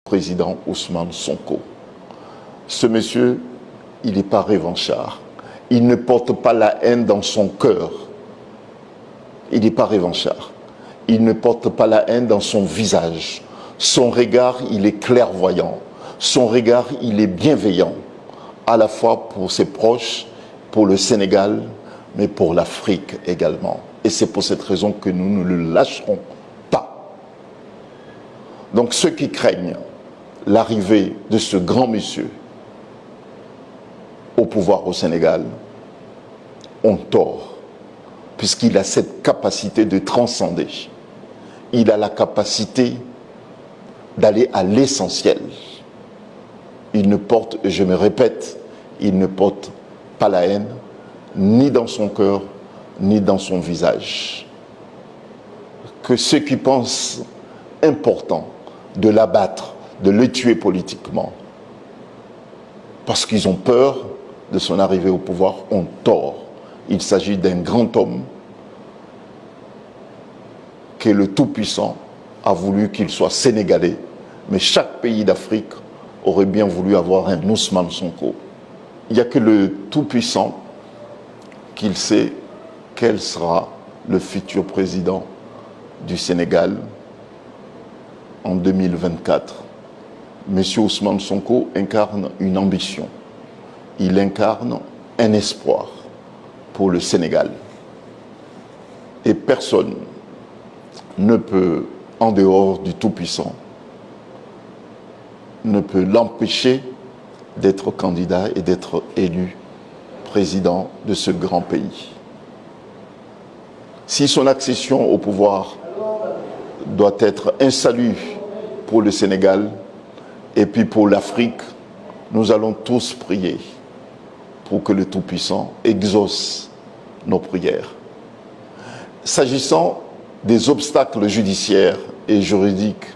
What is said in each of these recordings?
président Ousmane Sonko. Ce monsieur, il n'est pas revanchard. Il ne porte pas la haine dans son cœur. Il n'est pas revanchard. Il ne porte pas la haine dans son visage. Son regard, il est clairvoyant. Son regard, il est bienveillant, à la fois pour ses proches, pour le Sénégal, mais pour l'Afrique également. Et c'est pour cette raison que nous ne le lâcherons pas. Donc ceux qui craignent l'arrivée de ce grand monsieur au pouvoir au Sénégal ont tort, puisqu'il a cette capacité de transcender. Il a la capacité d'aller à l'essentiel. Il ne porte, je me répète, il ne porte pas la haine, ni dans son cœur, ni dans son visage. Que ceux qui pensent important de l'abattre, de le tuer politiquement, parce qu'ils ont peur de son arrivée au pouvoir, ont tort. Il s'agit d'un grand homme que le Tout-Puissant a voulu qu'il soit sénégalais, mais chaque pays d'Afrique aurait bien voulu avoir un Ousmane Sonko. Il n'y a que le Tout-Puissant qu'il sait quel sera le futur président du Sénégal en 2024. Monsieur Ousmane Sonko incarne une ambition. Il incarne un espoir pour le Sénégal. Et personne ne peut, en dehors du Tout-Puissant, ne peut l'empêcher d'être candidat et d'être élu président de ce grand pays. Si son accession au pouvoir doit être un salut pour le Sénégal et puis pour l'Afrique, nous allons tous prier pour que le Tout-Puissant exauce nos prières. S'agissant des obstacles judiciaires et juridiques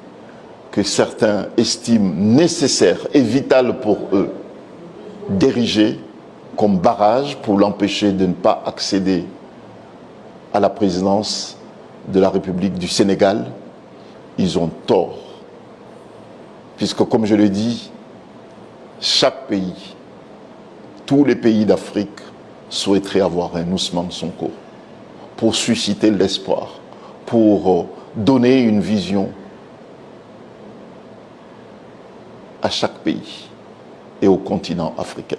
que certains estiment nécessaires et vitaux pour eux d'ériger comme barrage pour l'empêcher de ne pas accéder à la présidence de la République du Sénégal, ils ont tort. Puisque, comme je le dis, chaque pays, tous les pays d'Afrique souhaiteraient avoir un Ousmane Sonko pour susciter l'espoir, pour donner une vision à chaque pays et au continent africain.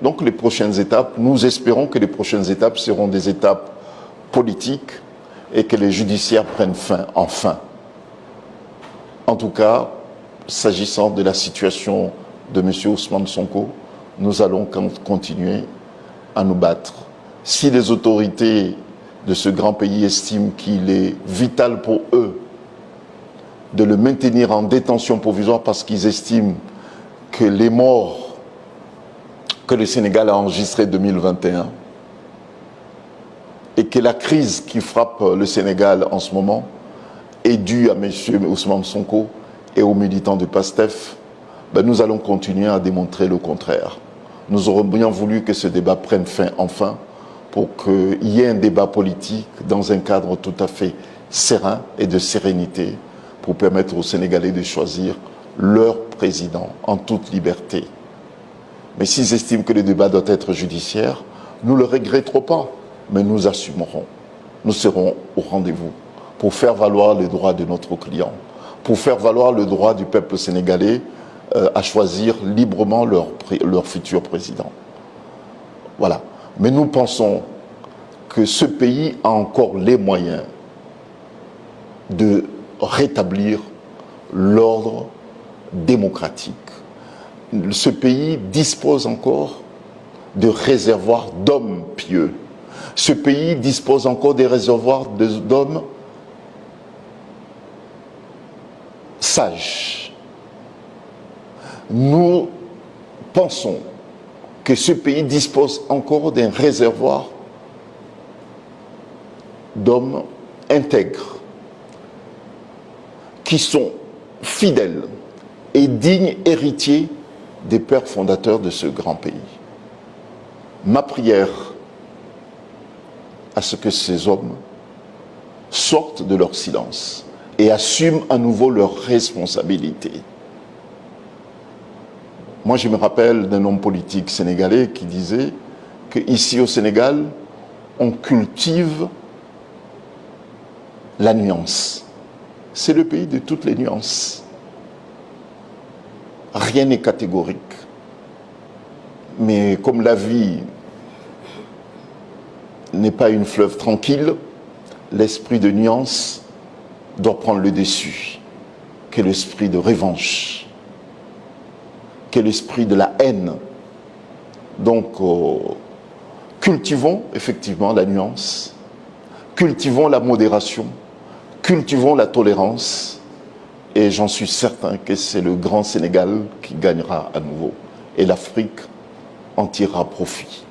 Donc les prochaines étapes, nous espérons que les prochaines étapes seront des étapes politiques et que les judiciaires prennent fin enfin. En tout cas, s'agissant de la situation de M. Ousmane Sonko, nous allons continuer à nous battre. Si les autorités de ce grand pays estiment qu'il est vital pour eux de le maintenir en détention provisoire parce qu'ils estiment que les morts que le Sénégal a enregistrées en 2021 et que la crise qui frappe le Sénégal en ce moment est due à M. Ousmane Sonko et aux militants de PASTEF, nous allons continuer à démontrer le contraire. Nous aurions bien voulu que ce débat prenne fin enfin pour qu'il y ait un débat politique dans un cadre tout à fait serein et de sérénité pour permettre aux Sénégalais de choisir leur président en toute liberté. Mais s'ils estiment que le débat doit être judiciaire, nous ne le regretterons pas, mais nous assumerons. Nous serons au rendez-vous pour faire valoir les droits de notre client, pour faire valoir le droit du peuple sénégalais à choisir librement leur futur président. Voilà. Mais nous pensons que ce pays a encore les moyens de rétablir l'ordre démocratique. Ce pays dispose encore de réservoirs d'hommes pieux. Ce pays dispose encore des réservoirs d'hommes sages. Nous pensons que ce pays dispose encore d'un réservoir d'hommes intègres, qui sont fidèles et dignes héritiers des pères fondateurs de ce grand pays. Ma prière à ce que ces hommes sortent de leur silence et assument à nouveau leurs responsabilités. Moi, je me rappelle d'un homme politique sénégalais qui disait qu'ici au Sénégal, on cultive la nuance. C'est le pays de toutes les nuances. Rien n'est catégorique. Mais comme la vie n'est pas une fleuve tranquille, l'esprit de nuance doit prendre le dessus, qu'est l'esprit de revanche, qu'est l'esprit de la haine. Donc, cultivons effectivement la nuance, cultivons la modération, cultivons la tolérance, et j'en suis certain que c'est le grand Sénégal qui gagnera à nouveau, et l'Afrique en tirera profit.